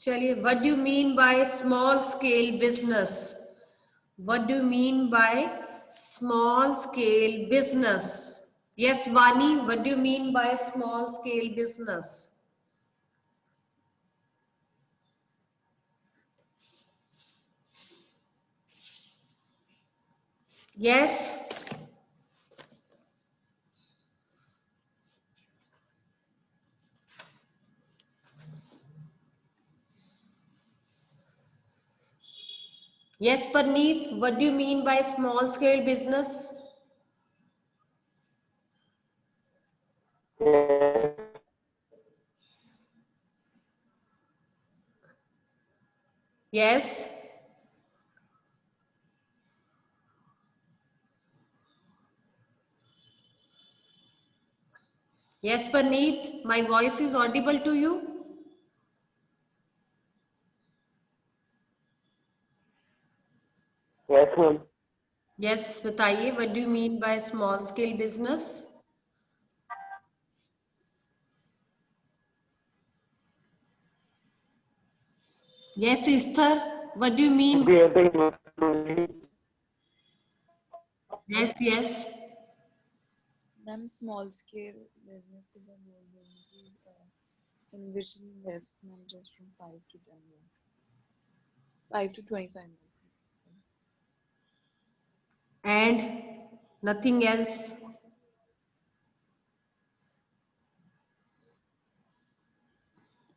चलिए, what do you mean by small scale business? What do you mean by small scale business? Yes, Vani, what do you mean by small scale business? Yes. Yes, Parneet, what do you mean by small scale business? Yes. Yes, Parneet, my voice is audible to you? Yes, ma'am. Yes, बताइए, what do you mean by small scale business? Yes, Esther, what do you mean? We are the investment. Yes, yes. Ma'am, small scale businesses and more businesses in which investment is from 5 to 10 lakhs, 5 to 25 lakhs. And nothing else.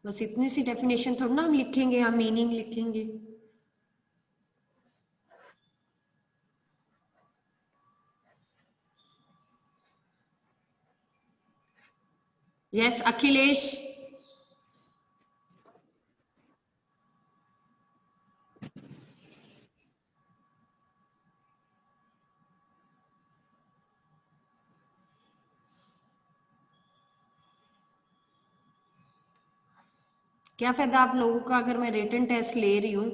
बस इतनी सी definition थोड़ा ना हम लिखेंगे, हम meaning लिखेंगे. Yes, Akhilesh. क्या फायदा आप लोगों का अगर मैं रिटन टेस्ट ले रही हूं,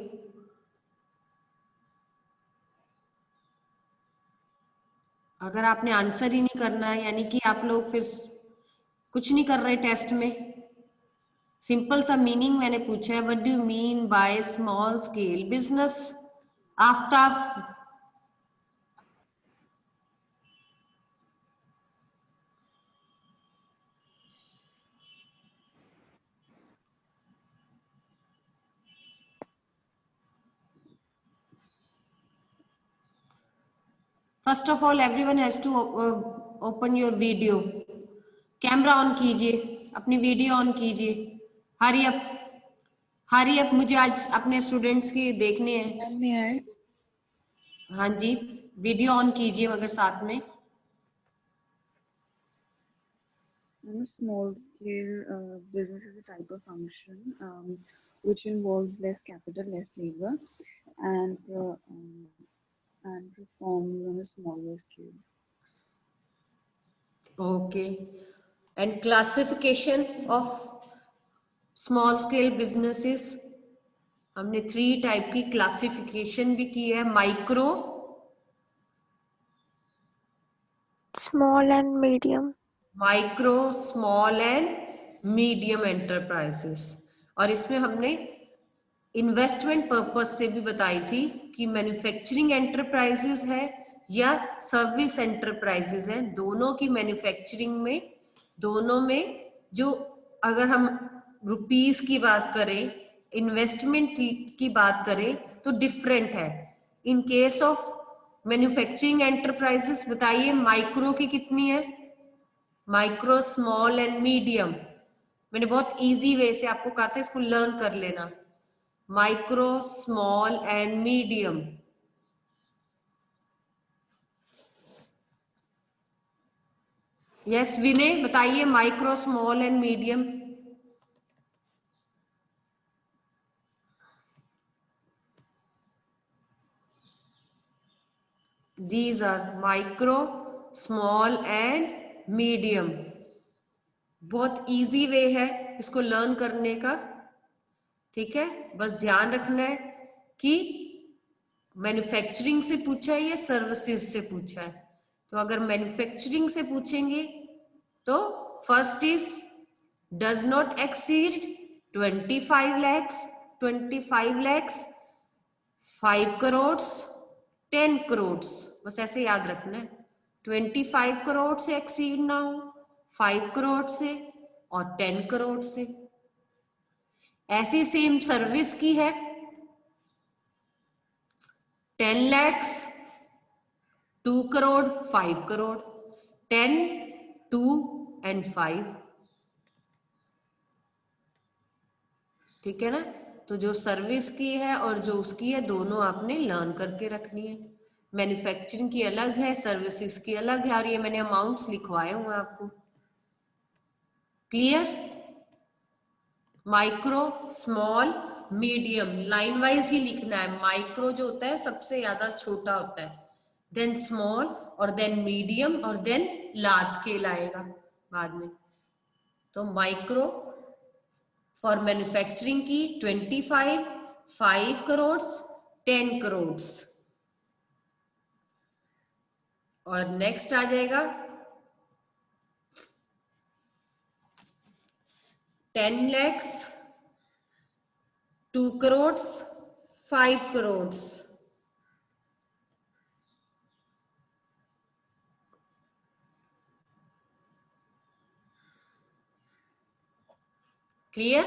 अगर आपने आंसर ही नहीं करना है, यानी कि आप लोग फिर कुछ नहीं कर रहे टेस्ट में. सिंपल सा मीनिंग मैंने पूछा है, what do you mean by small scale business? Aftab. First of all everyone has to open your video. Camera on कीजिए, अपनी वीडियो ऑन कीजिए. हरी अप, हरी अप, मुझे आज अपने स्टूडेंट्स की देखने हैं. Ma'am, may I? हाँ जी, वीडियो ऑन कीजिए मगर साथ में. Ma'am, small scale business is a type of function which involves less capital, less labor, and and performs on a smaller scale. Okay. And classification of small scale businesses, हमने 3 type की classification भी की है. Micro, small and medium. Micro, small and medium enterprises. और इसमें हमने investment purpose से भी बताई थी कि मैन्युफैक्चरिंग एंटरप्राइजेस है या सर्विस एंटरप्राइजेस है. दोनों की मैन्युफैक्चरिंग में, दोनों में जो, अगर हम रुपीस की बात करें, इन्वेस्टमेंट की बात करें तो डिफरेंट है. In case of manufacturing enterprises बताइए, माइक्रो की कितनी है? Micro, small and medium. मैंने बहुत इजी वे से आपको कहा था इसको लर्न कर लेना. Micro, small and medium. Yes Vinay, बताइए micro, small and medium. These are micro, small and medium. बहुत इजी वे है इसको लर्न करने का. ठीक है, बस ध्यान रखना है कि मैन्युफैक्चरिंग से पूछा है या सर्विसेज से पूछा है. तो अगर मैन्युफैक्चरिंग से पूछेंगे तो first is does not exceed 25 lakhs. 25 lakhs, 5 crores, 10 crores, बस ऐसे याद रखना है। 25 करोड़ से एक्सीड ना हो, 5 करोड़ से और 10 करोड़ से। ऐसी सेम सर्विस की है 10 lakhs, 2 करोड़, 5 करोड़, 10, 2 and 5, ठीक है ना। तो जो सर्विस की है और जो उसकी है दोनों आपने लर्न करके रखनी है। मैन्युफैक्चरिंग की अलग है, सर्विसेज की अलग है, और ये मैंने अमाउंट्स लिखवाए हुए हैं आपको। Clear? Micro, small, medium, line wise ही लिखना है। माइक्रो जो होता है सबसे ज्यादा छोटा होता है, देन स्मॉल और देन मीडियम और देन लार्ज स्केल आएगा बाद में। तो माइक्रो फॉर मैन्युफैक्चरिंग की 25, 5 करोड़, 10 करोड़। और नेक्स्ट आ जाएगा 10 lakhs, 2 crore, 5 crore. Clear?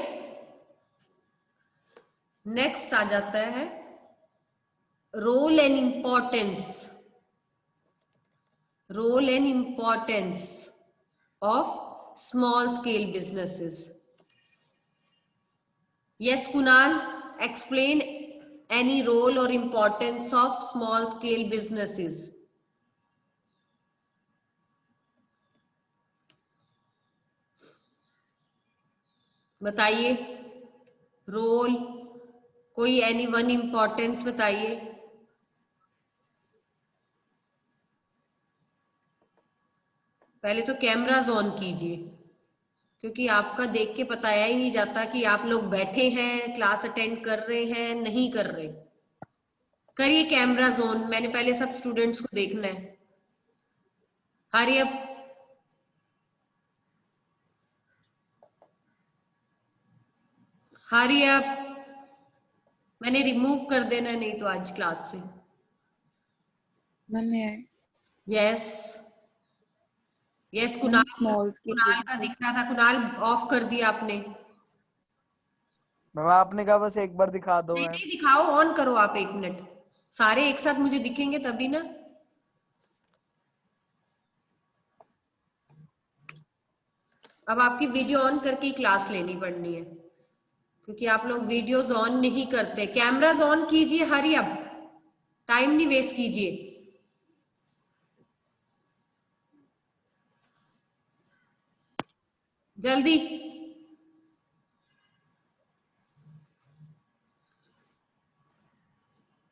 Next आ जाता है role and importance, role and importance of small scale businesses. Yes, Kunal, explain any role or importance of small scale businesses. बताइए रोल, कोई एनी वन इम्पोर्टेंस बताइए। पहले तो कैमरास ऑन कीजिए, क्योंकि आपका देख के बताया ही नहीं जाता कि आप लोग बैठे हैं, क्लास अटेंड कर रहे हैं, नहीं कर रहे। करिए कैमरास ऑन, मैंने पहले सब स्टूडेंट्स को देखना है। हरी अप, हरी अप, मैंने रिमूव कर देना नहीं तो आज क्लास से। Ma'am, may I? Yes yes, Ma'am, Kunal, small scale Kunal का businesses. दिख रहा था, कुणाल ऑफ कर दिया आपने। मैम आपने कहा बस एक बार दिखा दो नहीं मैम। नहीं, दिखाओ, ऑन करो आप 1 मिनट, सारे एक साथ मुझे दिखेंगे तभी ना। अब आपकी वीडियो ऑन करके ही क्लास लेनी पड़नी है, क्योंकि आप लोग वीडियोस ऑन नहीं करते। कैमरास ऑन कीजिए, हरी अब, टाइम नहीं वेस्ट कीजिए। जल्दी।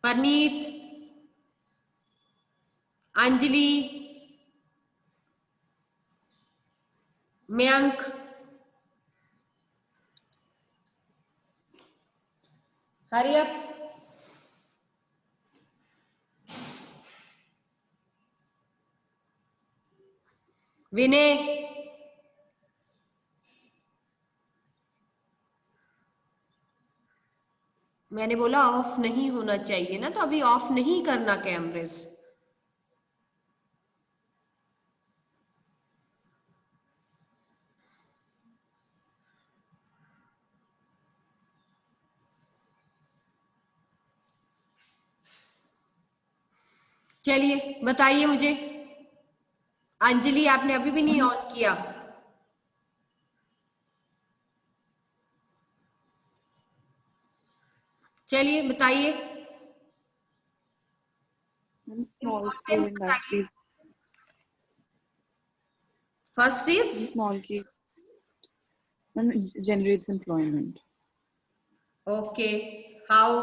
Parneet, Anjali, Mayank, hurry up. विनय, मैंने बोला ऑफ नहीं होना चाहिए ना, तो अभी ऑफ नहीं करना कैमरेस। चलिए बताइए मुझे, अंजलि आपने अभी भी नहीं ऑन किया। चलिए बताइए। Ma'am, small scale industries. First is, Ma'am, small scale. Ma'am, it generates employment. Okay, how?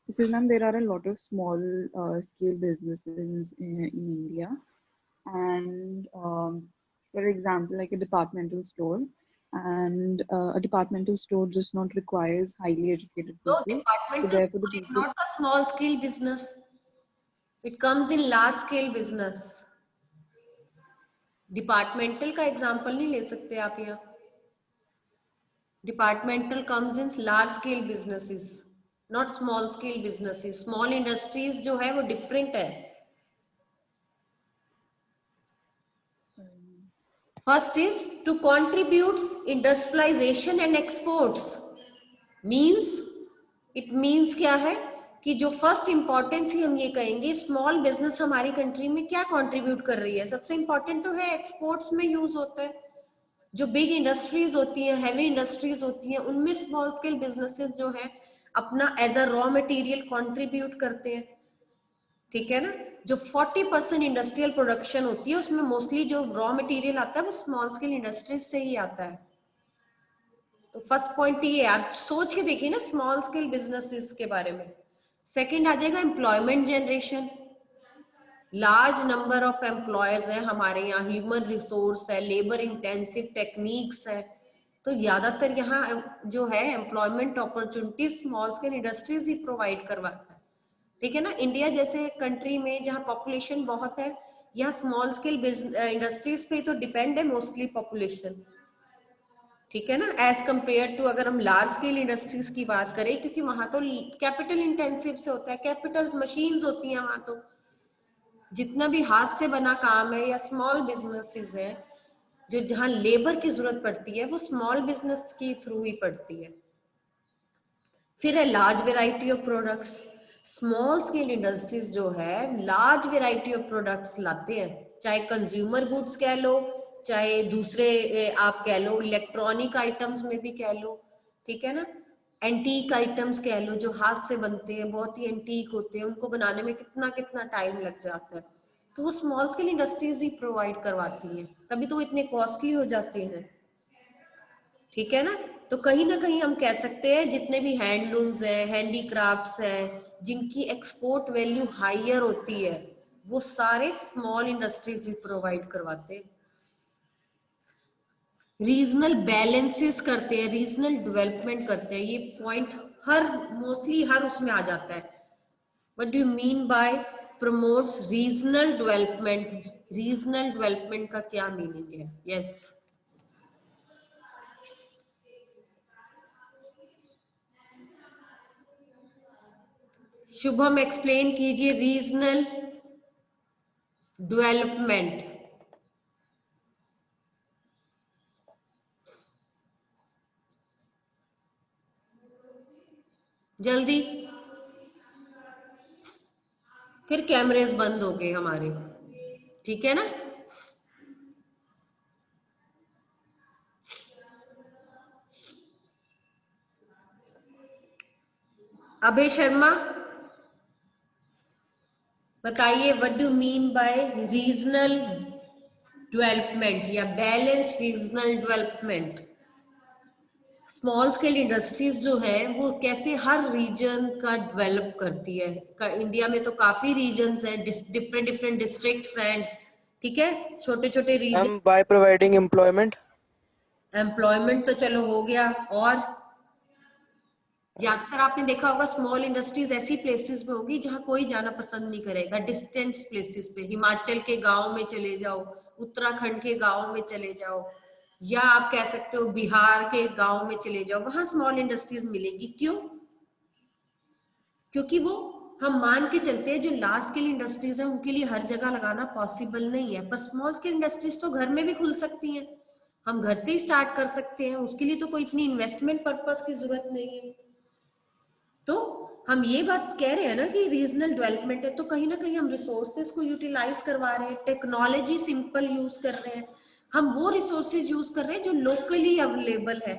Because ma'am, there are a lot of small scale businesses in India, and for example, like a departmental store, and a departmental store just not requires highly educated No, people. So departmental therefore, the store is people. not a small scale business. It comes in large scale business. Departmental का example नहीं ले सकते आप यहाँ। Departmental comes in large scale businesses, not small scale businesses. Small industries जो है वो different है। First is to contribute industrialisation and exports. Means, it means क्या है कि जो फर्स्ट इंपॉर्टेंस ही हम ये कहेंगे, स्मॉल बिजनेस हमारी कंट्री में क्या कंट्रीब्यूट कर रही है। सबसे इंपॉर्टेंट तो है एक्सपोर्ट्स में यूज होता है। जो बिग इंडस्ट्रीज होती हैं, हैवी इंडस्ट्रीज होती हैं, उनमें स्मॉल स्केल बिजनेसेस जो है अपना as a raw material contribute करते हैं। ठीक है ना। जो 40% इंडस्ट्रियल प्रोडक्शन होती है उसमें मोस्टली जो रॉ मटेरियल आता है वो स्मॉल स्केल इंडस्ट्रीज से ही आता है। तो फर्स्ट पॉइंट ये, आप सोच के देखिए ना स्मॉल स्केल बिजनेसेस के बारे में। सेकंड आ जाएगा employment generation. Large number of employers है हमारे यहाँ, ह्यूमन रिसोर्स है, लेबर इंटेंसिव टेक्निक्स है, तो ज्यादातर यहाँ जो है employment opportunity small scale industries ही प्रोवाइड करवाता है। ठीक है ना। इंडिया जैसे कंट्री में जहाँ पॉपुलेशन बहुत है, यहाँ स्मॉल स्केल इंडस्ट्रीज पे तो डिपेंड है मोस्टली पॉपुलेशन। ठीक है ना, एज कंपेयर टू अगर हम लार्ज स्केल इंडस्ट्रीज की बात करें, क्योंकि वहां तो कैपिटल इंटेंसिव से होता है, कैपिटल्स मशीन्स होती हैं वहां। तो जितना भी हाथ से बना काम है या स्मॉल बिजनेसेस है, जो जहां लेबर की जरूरत पड़ती है वो स्मॉल बिजनेस के थ्रू ही पड़ती है। फिर है large variety of products. Small scale industries जो है लार्ज वेराइटी ऑफ प्रोडक्ट्स लाते हैं, चाहे कंज्यूमर गुड्स कह लो, चाहे दूसरे आप कह लो इलेक्ट्रॉनिक आइटम्स में भी कह लो। ठीक है ना। एंटीक आइटम्स कह लो जो हाथ से बनते हैं, बहुत ही एंटीक होते हैं, उनको बनाने में कितना कितना टाइम लग जाता है, तो वो स्मॉल स्केल इंडस्ट्रीज ही प्रोवाइड करवाती हैं, तभी तो वो इतने कॉस्टली हो जाते हैं। ठीक है ना। तो कहीं ना कहीं हम कह सकते हैं जितने भी हैंडलूम्स हैं, हैंडीक्राफ्ट्स हैं, जिनकी एक्सपोर्ट वैल्यू हायर होती है, वो सारे स्मॉल इंडस्ट्रीज ही प्रोवाइड करवाते हैं। रीजनल बैलेंसेस करते हैं, रीजनल डेवलपमेंट करते हैं। ये पॉइंट हर मोस्टली हर उसमें आ जाता है। What do you mean bye promotes regional development? Regional development का क्या मीनिंग है? यस शुभम एक्सप्लेन कीजिए रीजनल डेवलपमेंट। जल्दी, फिर कैमरेस बंद हो गए हमारे। ठीक है ना। अभय शर्मा बताइए, what do mean by regional development या balance regional development? Small scale industries जो है वो कैसे हर रीजन का डेवलप करती है। इंडिया में तो काफी रीजन्स हैं, डिफरेंट डिफरेंट डिस्ट्रिक्ट्स हैं। ठीक है, छोटे छोटे region. Ma'am by providing employment. Employment तो चलो हो गया, और ज्यादातर आपने देखा होगा स्मॉल इंडस्ट्रीज ऐसी प्लेसेस में होगी जहां कोई जाना पसंद नहीं करेगा, डिस्टेंट प्लेसेस पे, हिमाचल के गांव में चले जाओ, उत्तराखंड के गांव में चले जाओ, या आप कह सकते हो बिहार के गांव में चले जाओ, वहां स्मॉल इंडस्ट्रीज मिलेगी। क्यों? क्योंकि वो हम मान के चलते हैं जो लार्ज स्केल इंडस्ट्रीज है उनके लिए हर जगह लगाना पॉसिबल नहीं है, पर स्मॉल स्केल इंडस्ट्रीज तो घर में भी खुल सकती हैं, हम घर से ही स्टार्ट कर सकते हैं, उसके लिए तो कोई इतनी इन्वेस्टमेंट पर्पस की जरूरत नहीं है। तो हम ये बात कह रहे हैं ना कि रीजनल डेवलपमेंट है, तो कहीं ना कहीं हम रिसोर्सेज को यूटिलाइज करवा रहे हैं, टेक्नोलॉजी सिंपल यूज कर रहे हैं, हम वो रिसोर्सेज यूज कर रहे हैं जो लोकली अवेलेबल है।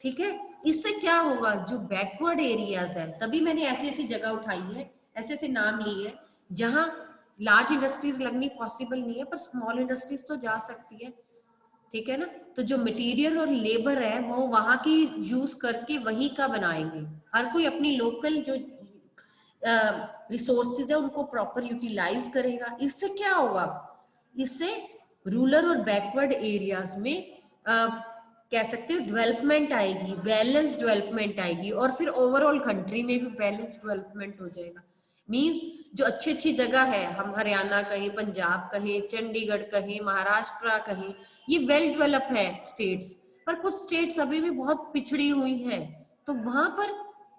ठीक है। इससे क्या होगा, जो बैकवर्ड एरियाज है, तभी मैंने ऐसी ऐसी जगह उठाई है, ऐसे ऐसे नाम लिए हैं जहां लार्ज इंडस्ट्रीज लगनी पॉसिबल नहीं है पर स्मॉल इंडस्ट्रीज तो जा सकती है। ठीक है ना। तो जो मटेरियल और लेबर है वो वहां की यूज करके वही का बनाएंगे, हर कोई अपनी लोकल जो रिसोर्सेज है उनको प्रॉपर यूटिलाइज करेगा। इससे क्या होगा, इससे रूरल और बैकवर्ड एरियाज में कह सकते हो डेवलपमेंट आएगी, बैलेंस डेवलपमेंट आएगी, और फिर ओवरऑल कंट्री में भी बैलेंस डेवलपमेंट हो जाएगा। मींस जो अच्छी अच्छी जगह है, हम हरियाणा कहें, पंजाब कहें, चंडीगढ़ कहें, महाराष्ट्र कहें, ये वेल डेवलप है स्टेट्स, पर कुछ स्टेट्स अभी भी बहुत पिछड़ी हुई हैं, तो वहां पर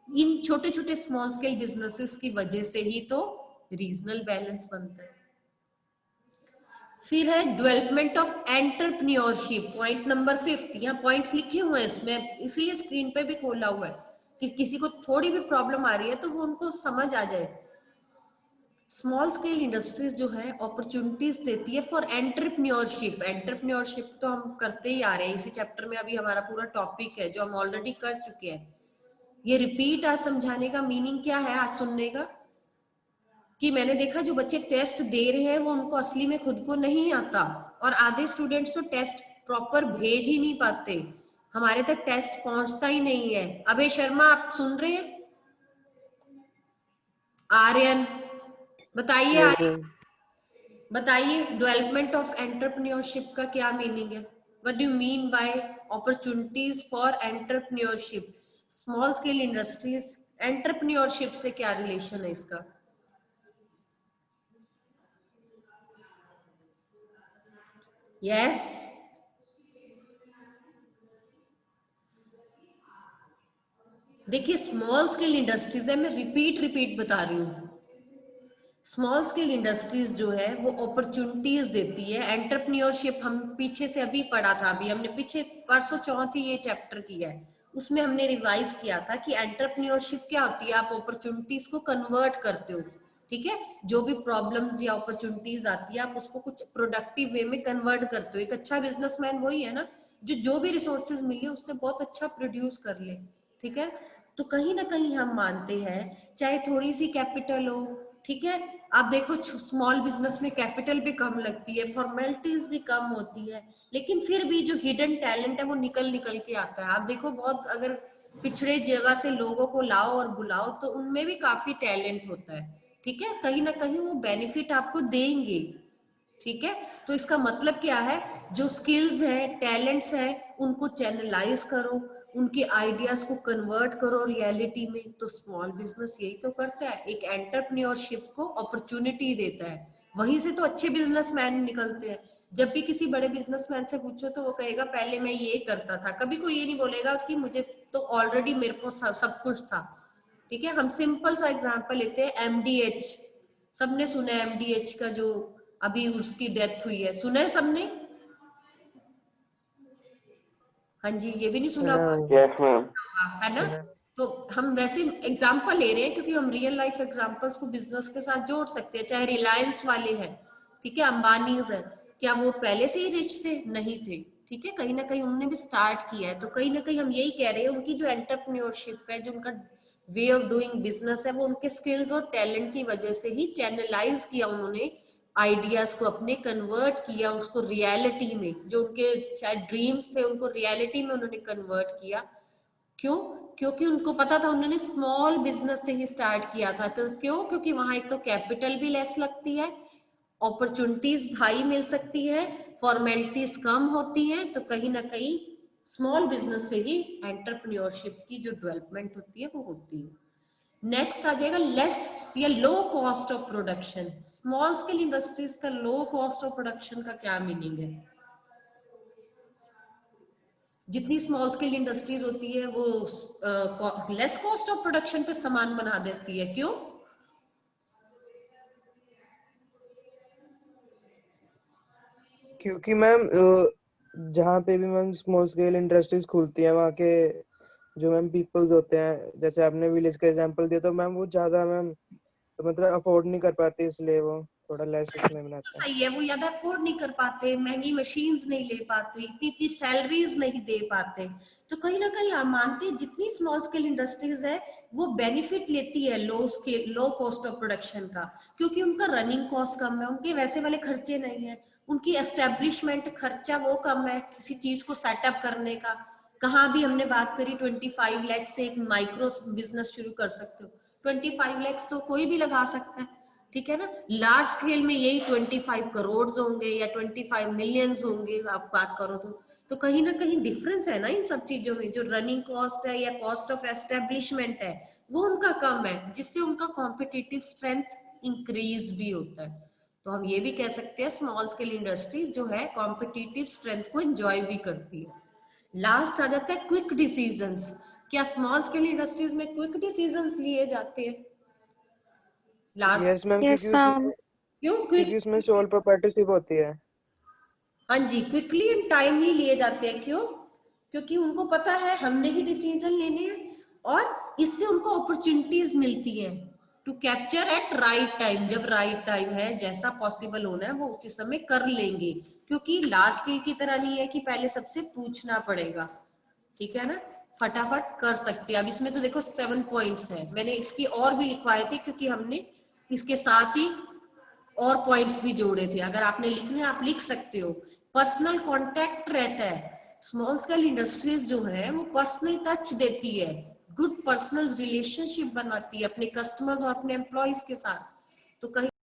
इन छोटे छोटे स्मॉल स्केल बिजनेसेस की वजह से ही तो रीजनल बैलेंस बनता है। फिर है development of entrepreneurship, point number 5। यहाँ पॉइंट्स लिखे हुए हैं इसमें, इसलिए स्क्रीन पे भी खोला हुआ है कि किसी को थोड़ी भी प्रॉब्लम आ रही है तो वो उनको समझ आ जाए। स्मॉल स्केल इंडस्ट्रीज जो है अपॉर्चुनिटीज देती है फॉर एंटरप्रेन्योरशिप। एंटरप्रेन्योरशिप तो हम करते ही आ रहे हैं, इसी चैप्टर में अभी हमारा पूरा टॉपिक है जो हम ऑलरेडी कर चुके हैं। ये रिपीट आज समझाने का मीनिंग क्या है, आज सुनने का, कि मैंने देखा जो बच्चे टेस्ट दे रहे हैं वो उनको असली में खुद को नहीं आता, और आधे स्टूडेंट्स तो टेस्ट प्रॉपर भेज ही नहीं पाते, हमारे तक टेस्ट पहुंचता ही नहीं है। अभय शर्मा आप सुन रहे हैं? आर्यन बताइए, यस आर्यन मैम। बताइए डेवलपमेंट ऑफ एंटरप्रेन्योरशिप का क्या मीनिंग है? What do you mean bye opportunities for entrepreneurship? Small scale industries entrepreneurship से क्या रिलेशन है इसका? यस, देखिए स्मॉल स्केल इंडस्ट्रीज है, मैं रिपीट बता रही हूँ। स्मॉल स्केल इंडस्ट्रीज जो है वो अपॉर्चुनिटीज देती है। एंटरप्रेन्योरशिप हम पीछे से अभी पढ़ा था, अभी हमने पीछे परसों चौथी ये चैप्टर किया है, उसमें हमने रिवाइज किया था कि एंटरप्रेन्योरशिप क्या होती है। आप अपॉर्चुनिटीज को कन्वर्ट करते हो, ठीक है, जो भी प्रॉब्लम्स या अपॉर्चुनिटीज आती है आप उसको कुछ प्रोडक्टिव वे में कन्वर्ट करते हो। एक अच्छा बिजनेसमैन वही है ना जो भी रिसोर्सेज मिले उससे बहुत अच्छा प्रोड्यूस कर ले, ठीक है। तो कहीं ना कहीं हम मानते हैं चाहे थोड़ी सी कैपिटल हो, ठीक है, आप देखो स्मॉल बिजनेस में कैपिटल भी कम लगती है, फॉर्मेलिटीज भी कम होती है, लेकिन फिर भी जो हिडन टैलेंट है वो निकल के आता है। आप देखो बहुत अगर पिछड़े जगह से लोगों को लाओ और बुलाओ तो उनमें भी काफी टैलेंट होता है, ठीक है, कहीं ना कहीं वो बेनिफिट आपको देंगे, ठीक है। तो इसका मतलब क्या है, जो स्किल्स है टैलेंट्स है उनको चैनलाइज करो, उनके आइडियाज को कन्वर्ट करो रियलिटी में। तो स्मॉल बिजनेस यही तो करता है, एक एंटरप्रेन्योरशिप को अपॉर्चुनिटी देता है, वहीं से तो अच्छे बिजनेसमैन निकलते हैं। जब भी किसी बड़े बिजनेसमैन से पूछो तो वो कहेगा पहले मैं ये करता था, कभी कोई ये नहीं बोलेगा कि मुझे तो ऑलरेडी मेरे को सब कुछ था, ठीक है। हम सिंपल सा एग्जांपल लेते हैं, एमडीएच, सबने सुना है एमडीएच का, जो अभी उसकी डेथ हुई है, सुना है सबने? हाँ जी, ये भी नहीं सुना सुना होगा, है। Yes ma'am. है ना। सुना है। तो हम वैसे एग्जांपल ले रहे हैं क्योंकि हम रियल लाइफ एग्जांपल्स को बिजनेस के साथ जोड़ सकते हैं। चाहे रिलायंस वाले हैं, ठीक है, अंबानीज है, क्या वो पहले से ही रिच थे? नहीं थे, ठीक है, कहीं ना कहीं उन्होंने भी स्टार्ट किया है। तो कहीं ना कहीं हम यही कह रहे हैं उनकी जो एंटरप्रेन्योरशिप है, जो उनका वे ऑफ डूइंग बिजनेस है, वो उनके स्किल्स और टैलेंट की वजह से ही चैनलाइज किया उन्होंने, आइडियाज को अपने कन्वर्ट किया उसको रियलिटी में, जो उनके शायद ड्रीम्स थे उनको रियलिटी में उन्होंने कन्वर्ट किया। क्यों? क्योंकि उनको पता था, उन्होंने स्मॉल बिजनेस से ही स्टार्ट किया था। तो क्यों? क्योंकि वहां एक तो कैपिटल भी लेस लगती है, अपॉर्चुनिटीज हाई मिल सकती है, फॉर्मेलिटीज कम होती हैं, तो कहीं ना कहीं स्मॉल बिजनेस से ही एंटरप्रेन्योरशिप की जो डेवलपमेंट होती है वो होती है। नेक्स्ट आ जाएगा लेस या low cost of production. Small scale industries का लो कॉस्ट ऑफ प्रोडक्शन का क्या मीनिंग है? जितनी स्मॉल स्केल इंडस्ट्रीज होती है वो लेस कॉस्ट ऑफ प्रोडक्शन पे सामान बना देती है, क्यों? क्योंकि मैम जहाँ पे भी मैम स्मॉल स्केल इंडस्ट्रीज खुलती हैं वहाँ के जो मैम पीपल्स होते हैं, जैसे आपने विलेज का एग्जांपल दिया, तो मैम वो ज्यादा मैम तो मतलब अफोर्ड नहीं कर पाते, इसलिए वो थोड़ा लेस उसमें तो बनाते हैं। सही है, वो ज्यादा अफोर्ड नहीं कर पाते, महंगी मशीन्स नहीं ले पाते, इतनी इतनी सैलरीज नहीं दे पाते। तो कहीं ना कहीं हम मानते हैं जितनी स्मॉल स्केल इंडस्ट्रीज है वो बेनिफिट लेती है लो कॉस्ट ऑफ प्रोडक्शन का, क्योंकि उनका रनिंग कॉस्ट कम है, उनके वैसे वाले खर्चे नहीं है, उनकी एस्टेब्लिशमेंट खर्चा वो कम है किसी चीज को सेटअप करने का। कहाँ भी हमने बात करी 25 लाख से एक माइक्रो बिजनेस शुरू कर सकते हो, 25 लाख तो कोई भी लगा सकता है, ठीक है ना। लार्ज स्केल में यही 25 करोड़ होंगे या 25 मिलियंस होंगे, आप बात करो तो कहीं ना कहीं डिफरेंस है ना इन सब चीजों में। जो रनिंग कॉस्ट है या कॉस्ट ऑफ एस्टेब्लिशमेंट है वो उनका कम है, जिससे उनका कॉम्पिटिटिव स्ट्रेंथ इंक्रीज भी होता है। तो हम ये भी कह सकते हैं स्मॉल स्केल इंडस्ट्रीज जो है कॉम्पिटिटिव स्ट्रेंथ को एंजॉय भी करती है। लास्ट आ जाता है क्विक डिसीजंस। क्या स्मॉल स्केल इंडस्ट्रीज में क्विक डिसीजंस लिए जाते हैं? Last yes ma'am, Yes, ma'am. क्यों क्योंकि क्विक? उसमें सोल प्रोप्राइटरशिप होती है। हाँ जी, क्विकली इन टाइम ही लिए जाते हैं। क्यों? क्योंकि उनको पता है हमने ही डिसीजन लेने हैं और इससे उनको अपॉर्चुनिटीज मिलती हैं to capture at right time. जब राइट टाइम है, जैसा पॉसिबल होना है वो उसी समय कर लेंगे, क्योंकि लार्ज स्केल की तरह नहीं है कि पहले सबसे पूछना पड़ेगा। ठीक है ना, फटाफट कर सकते हैं। अब इसमें तो देखो 7 पॉइंट्स है, मैंने इसकी और भी लिखवाए थे क्योंकि हमने इसके साथ ही और पॉइंट्स भी जोड़े थे। अगर आपने लिखने आप लिख सकते हो। पर्सनल कांटेक्ट रहता है। स्मॉल स्केल इंडस्ट्रीज जो है वो पर्सनल टच देती है, गुड पर्सनल रिलेशनशिप बनाती है अपने कस्टमर्स और अपने एम्प्लॉयज के साथ। तो कहीं